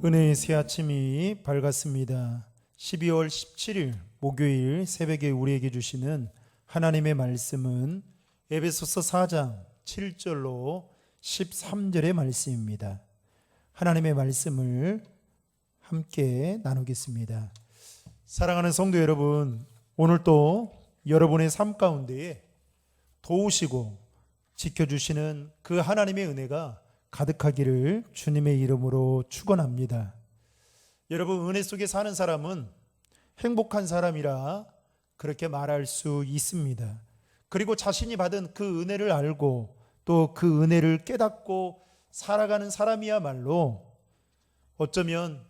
은혜의 새 아침이 밝았습니다. 12월 17일 목요일 새벽에 우리에게 주시는 하나님의 말씀은 에베소서 4장 7절로 13절의 말씀입니다. 하나님의 말씀을 함께 나누겠습니다. 사랑하는 성도 여러분, 오늘도 여러분의 삶 가운데에 도우시고 지켜주시는 그 하나님의 은혜가 가득하기를 주님의 이름으로 축원합니다. 여러분, 은혜 속에 사는 사람은 행복한 사람이라 그렇게 말할 수 있습니다. 그리고 자신이 받은 그 은혜를 알고 또 그 은혜를 깨닫고 살아가는 사람이야말로 어쩌면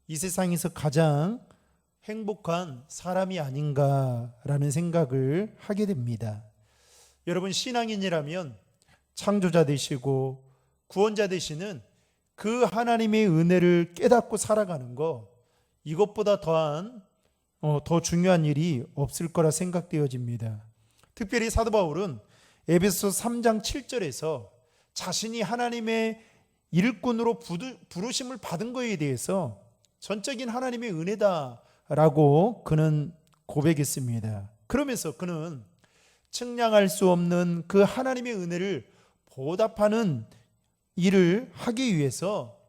이 세상에서 가장 행복한 사람이 아닌가라는 생각을 하게 됩니다. 여러분, 신앙인이라면 창조자 되시고 구원자 되시는 그 하나님의 은혜를 깨닫고 살아가는 것, 이것보다 더 중요한 일이 없을 거라 생각되어집니다. 특별히 사도 바울은 에베소 3장 7절에서 자신이 하나님의 일꾼으로 부르심을 받은 것에 대해서 전적인 하나님의 은혜다라고 그는 고백했습니다. 그러면서 그는 측량할 수 없는 그 하나님의 은혜를 보답하는 일을 하기 위해서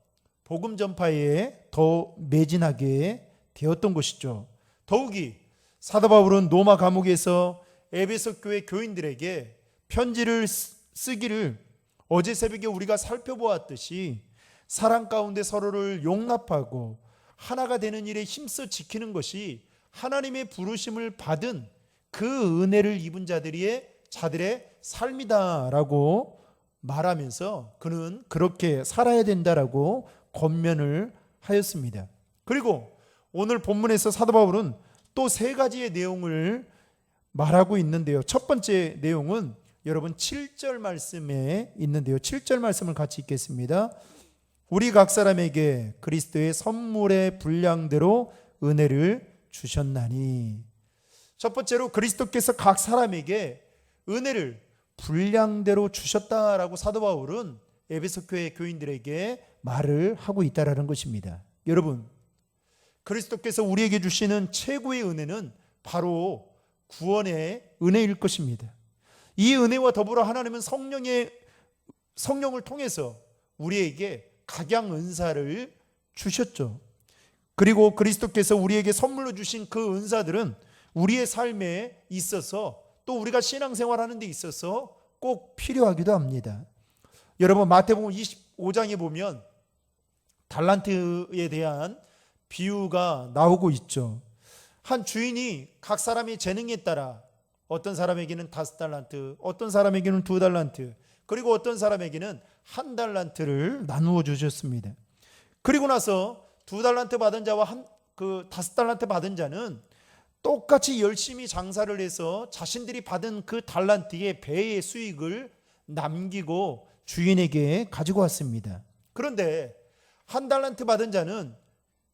복음 전파에 더 매진하게 되었던 것이죠. 더욱이 사도 바울은 로마 감옥에서 에베소 교회 교인들에게 편지를 쓰기를 어제 새벽에 우리가 살펴보았듯이 사랑 가운데 서로를 용납하고 하나가 되는 일에 힘써 지키는 것이 하나님의 부르심을 받은 그 은혜를 입은 자들의 삶이다라고 말하면서 그는 그렇게 살아야 된다라고 권면을 하였습니다. 그리고 오늘 본문에서 사도 바울은 또 세 가지의 내용을 말하고 있는데요. 첫 번째 내용은 여러분 7절 말씀에 있는데요. 7절 말씀을 같이 읽겠습니다. 우리 각 사람에게 그리스도의 선물의 분량대로 은혜를 주셨나니. 첫 번째로 그리스도께서 각 사람에게 은혜를 분량대로 주셨다라고 사도 바울은 에베소 교회 교인들에게 말을 하고 있다라는 것입니다. 여러분, 그리스도께서 우리에게 주시는 최고의 은혜는 바로 구원의 은혜일 것입니다. 이 은혜와 더불어 하나님은 성령을 통해서 우리에게 각양 은사를 주셨죠. 그리고 그리스도께서 우리에게 선물로 주신 그 은사들은 우리의 삶에 있어서 또 우리가 신앙생활하는 데 있어서 꼭 필요하기도 합니다. 여러분, 마태복음 25장에 보면 달란트에 대한 비유가 나오고 있죠. 한 주인이 각 사람의 재능에 따라 어떤 사람에게는 5달란트, 어떤 사람에게는 2달란트, 그리고 어떤 사람에게는 1달란트를 나누어 주셨습니다. 그리고 나서 2달란트 받은 자와 5달란트 받은 자는 똑같이 열심히 장사를 해서 자신들이 받은 그 달란트의 배의 수익을 남기고 주인에게 가지고 왔습니다. 그런데 1달란트 받은 자는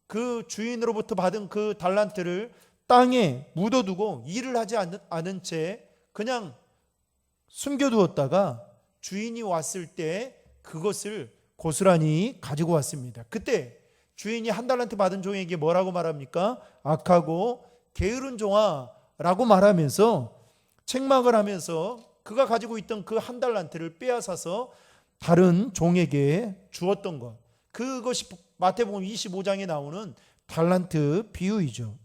그 주인으로부터 받은 그 달란트를 땅에 묻어두고 일을 하지 않은 채 그냥 숨겨두었다가 주인이 왔을 때 그것을 고스란히 가지고 왔습니다. 그때 주인이 1달란트 받은 종에게 뭐라고 말합니까? 악하고 게으른 종아라고 말하면서 책망을 하면서 그가 가지고 있던 그 1달란트를 빼앗아서 다른 종에게 주었던 것, 그것이 마태복음 25장에 나오는 달란트 비유이죠.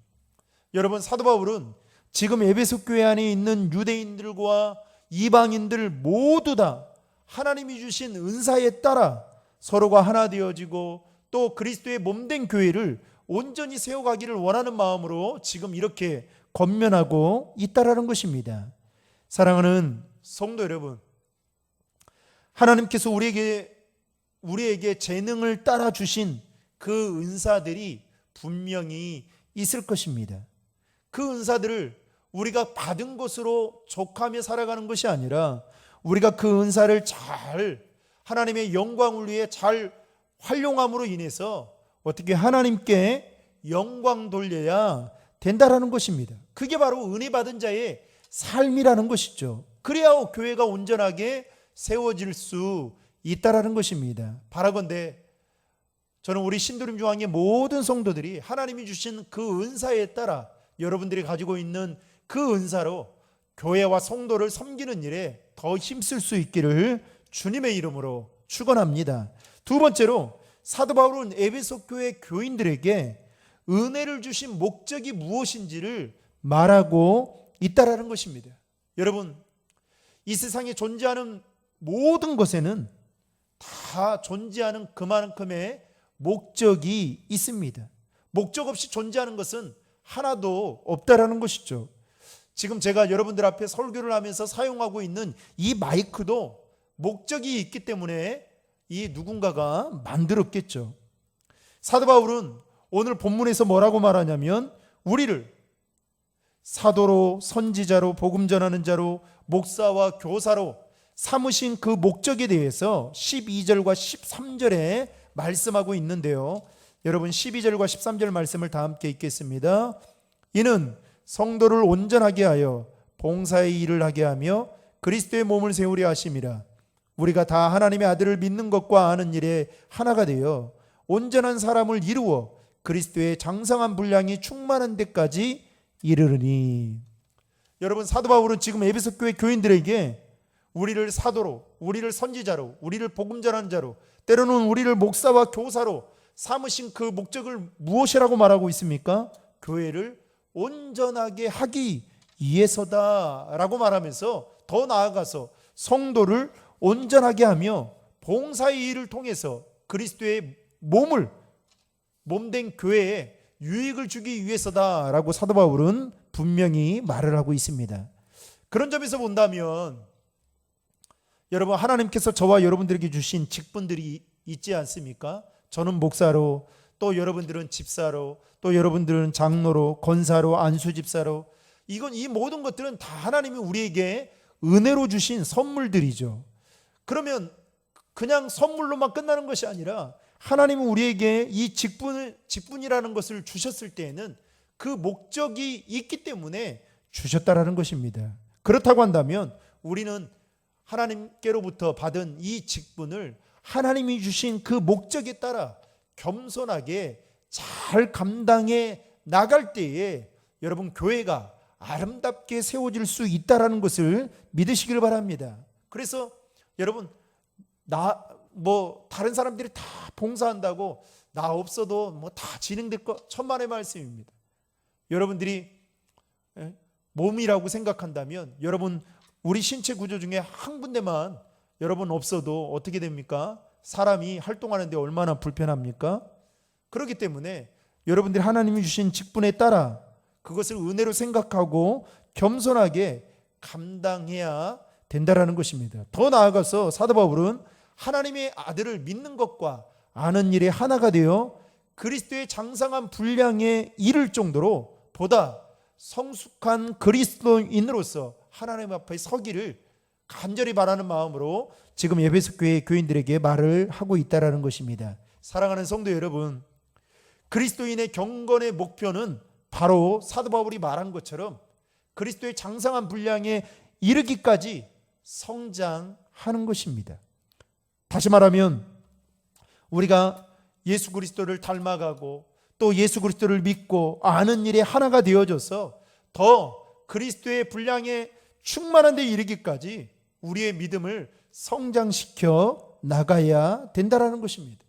여러분, 사도 바울은 지금 에베소 교회 안에 있는 유대인들과 이방인들 모두 다 하나님이 주신 은사에 따라 서로가 하나 되어지고 또 그리스도의 몸된 교회를 온전히 세워가기를 원하는 마음으로 지금 이렇게 권면하고 있다라는 것입니다. 사랑하는 성도 여러분, 하나님께서 우리에게 재능을 따라 주신 그 은사들이 분명히 있을 것입니다. 그 은사들을 우리가 받은 것으로 족하며 살아가는 것이 아니라 우리가 그 은사를 잘 하나님의 영광을 위해 잘 활용함으로 인해서 어떻게 하나님께 영광 돌려야 된다라는 것입니다. 그게 바로 은혜 받은 자의 삶이라는 것이죠. 그래야 교회가 온전하게 세워질 수 있다라는 것입니다. 바라건대 저는 우리 신도림 중앙의 모든 성도들이 하나님이 주신 그 은사에 따라 여러분들이 가지고 있는 그 은사로 교회와 성도를 섬기는 일에 더 힘쓸 수 있기를 주님의 이름으로 축원합니다. 두 번째로 사도 바울은 에베소 교회 교인들에게 은혜를 주신 목적이 무엇인지를 말하고 있다라는 것입니다. 여러분, 이 세상에 존재하는 모든 것에는 다 존재하는 그만큼의 목적이 있습니다. 목적 없이 존재하는 것은 하나도 없다라는 것이죠. 지금 제가 여러분들 앞에 설교를 하면서 사용하고 있는 이 마이크도 목적이 있기 때문에 이 누군가가 만들었겠죠. 사도 바울은 오늘 본문에서 뭐라고 말하냐면 우리를 사도로, 선지자로, 복음 전하는 자로, 목사와 교사로 삼으신 그 목적에 대해서 12절과 13절에 말씀하고 있는데요. 여러분 12절과 13절 말씀을 다 함께 읽겠습니다. 이는 성도를 온전하게 하여 봉사의 일을 하게 하며 그리스도의 몸을 세우려 하심이라. 우리가 다 하나님의 아들을 믿는 것과 아는 일에 하나가 되어 온전한 사람을 이루어 그리스도의 장성한 분량이 충만한 데까지 이르르니. 여러분, 사도 바울은 지금 에베소 교회 교인들에게 우리를 사도로, 우리를 선지자로, 우리를 복음 전하는 자로, 때로는 우리를 목사와 교사로 삼으신 그 목적을 무엇이라고 말하고 있습니까? 교회를 온전하게 하기 위해서다라고 말하면서 더 나아가서 성도를 온전하게 하며 봉사의 일을 통해서 그리스도의 몸된 교회에 유익을 주기 위해서다라고 사도 바울은 분명히 말을 하고 있습니다. 그런 점에서 본다면 여러분, 하나님께서 저와 여러분들에게 주신 직분들이 있지 않습니까? 저는 목사로, 또 여러분들은 집사로, 또 여러분들은 장로로, 권사로, 안수집사로, 이 모든 것들은 다 하나님이 우리에게 은혜로 주신 선물들이죠. 그러면 그냥 선물로만 끝나는 것이 아니라 하나님은 우리에게 이 직분이라는 것을 주셨을 때에는 그 목적이 있기 때문에 주셨다라는 것입니다. 그렇다고 한다면 우리는 하나님께로부터 받은 이 직분을 하나님이 주신 그 목적에 따라 겸손하게 잘 감당해 나갈 때에 여러분, 교회가 아름답게 세워질 수 있다라는 것을 믿으시길 바랍니다. 그래서 여러분, 다른 사람들이 다 봉사한다고 나 없어도 다 진행될 것, 천만의 말씀입니다. 여러분들이 몸이라고 생각한다면 여러분, 우리 신체 구조 중에 한 군데만 여러분 없어도 어떻게 됩니까? 사람이 활동하는데 얼마나 불편합니까? 그렇기 때문에 여러분들이 하나님이 주신 직분에 따라 그것을 은혜로 생각하고 겸손하게 감당해야 된다라는 것입니다. 더 나아가서 사도 바울은 하나님의 아들을 믿는 것과 아는 일에 하나가 되어 그리스도의 장성한 분량에 이를 정도로 보다 성숙한 그리스도인으로서 하나님 앞에 서기를 간절히 바라는 마음으로 지금 에베소 교회 교인들에게 말을 하고 있다라는 것입니다. 사랑하는 성도 여러분, 그리스도인의 경건의 목표는 바로 사도 바울이 말한 것처럼 그리스도의 장성한 분량에 이르기까지 성장하는 것입니다. 다시 말하면 우리가 예수 그리스도를 닮아가고 또 예수 그리스도를 믿고 아는 일에 하나가 되어져서 더 그리스도의 분량에 충만한 데 이르기까지 우리의 믿음을 성장시켜 나가야 된다라는 것입니다.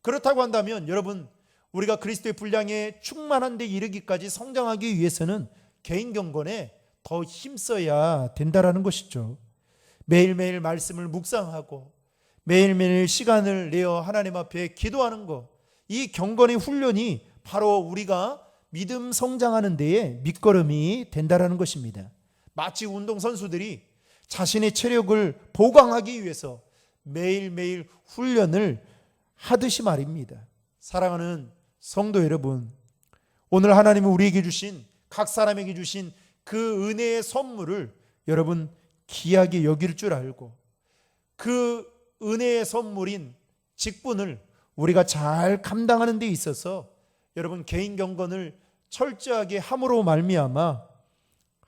그렇다고 한다면 여러분, 우리가 그리스도의 분량에 충만한 데 이르기까지 성장하기 위해서는 개인 경건에 더 힘써야 된다라는 것이죠. 매일매일 말씀을 묵상하고 매일매일 시간을 내어 하나님 앞에 기도하는 것, 이 경건의 훈련이 바로 우리가 믿음 성장하는 데에 밑거름이 된다라는 것입니다. 마치 운동선수들이 자신의 체력을 보강하기 위해서 매일매일 훈련을 하듯이 말입니다. 사랑하는 성도 여러분, 오늘 하나님이 우리에게 주신, 각 사람에게 주신 그 은혜의 선물을 여러분 귀하게 여길 줄 알고 그 은혜의 선물인 직분을 우리가 잘 감당하는 데 있어서 여러분 개인 경건을 철저하게 함으로 말미암아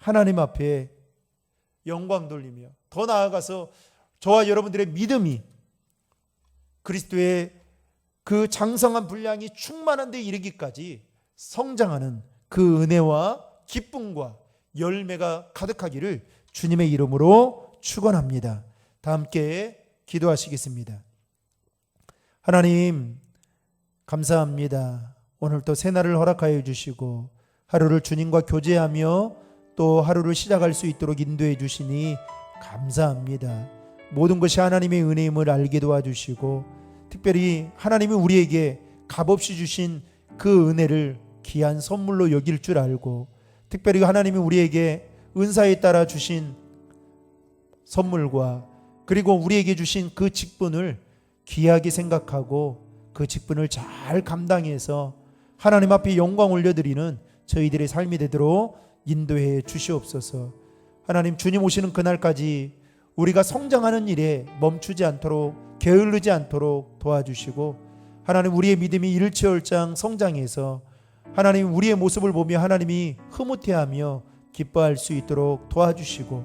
하나님 앞에 영광 돌리며 더 나아가서 저와 여러분들의 믿음이 그리스도의 그 장성한 분량이 충만한 데 이르기까지 성장하는 그 은혜와 기쁨과 열매가 가득하기를 주님의 이름으로 축원합니다. 다 함께 기도하시겠습니다. 하나님 감사합니다. 오늘 또 새날을 허락하여 주시고 하루를 주님과 교제하며 또 하루를 시작할 수 있도록 인도해 주시니 감사합니다. 모든 것이 하나님의 은혜임을 알게 도와주시고 특별히 하나님이 우리에게 값없이 주신 그 은혜를 귀한 선물로 여길 줄 알고 특별히 하나님이 우리에게 은사에 따라 주신 선물과 그리고 우리에게 주신 그 직분을 귀하게 생각하고 그 직분을 잘 감당해서 하나님 앞에 영광 올려드리는 저희들의 삶이 되도록 인도해 주시옵소서. 하나님 주님 오시는 그날까지 우리가 성장하는 일에 멈추지 않도록 게을르지 않도록 도와주시고 하나님 우리의 믿음이 일치월장 성장해서 하나님 우리의 모습을 보며 하나님이 흐뭇해하며 기뻐할 수 있도록 도와주시고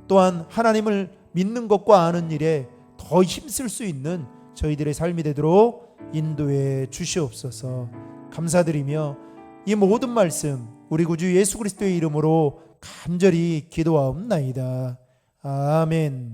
또한 하나님을 믿는 것과 아는 일에 더 힘쓸 수 있는 저희들의 삶이 되도록 인도해 주시옵소서. 감사드리며 이 모든 말씀 우리 구주 예수 그리스도의 이름으로 간절히 기도하옵나이다. 아멘.